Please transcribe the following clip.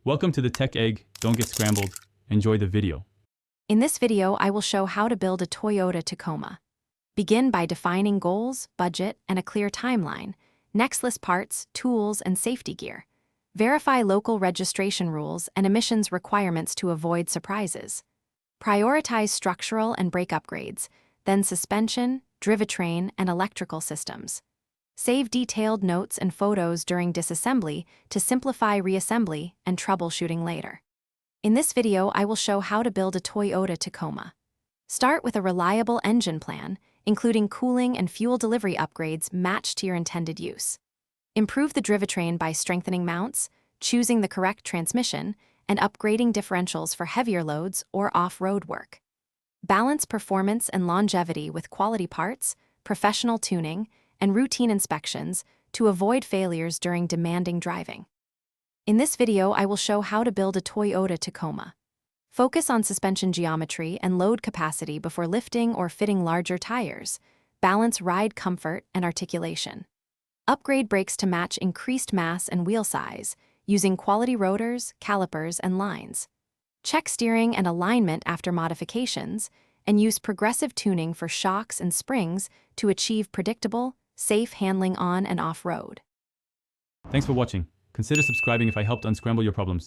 Welcome to the Tech Egg. Don't get scrambled. Enjoy the video. In this video, I will show how to build a Toyota Tacoma. Begin by defining goals, budget, and a clear timeline. Next, list parts, tools, and safety gear. Verify local registration rules and emissions requirements to avoid surprises. Prioritize structural and brake upgrades, then suspension, drivetrain, and electrical systems. Save detailed notes and photos during disassembly to simplify reassembly and troubleshooting later. In this video, I will show how to build a Toyota Tacoma. Start with a reliable engine plan, including cooling and fuel delivery upgrades matched to your intended use. Improve the drivetrain by strengthening mounts, choosing the correct transmission, and upgrading differentials for heavier loads or off-road work. Balance performance and longevity with quality parts, professional tuning, and routine inspections to avoid failures during demanding driving. In this video, I will show how to build a Toyota Tacoma. Focus on suspension geometry and load capacity before lifting or fitting larger tires. Balance ride comfort and articulation. Upgrade brakes to match increased mass and wheel size, using quality rotors, calipers, and lines. Check steering and alignment after modifications, and use progressive tuning for shocks and springs to achieve predictable, safe handling on and off-road. Thanks for watching. Consider subscribing if I helped unscramble your problems.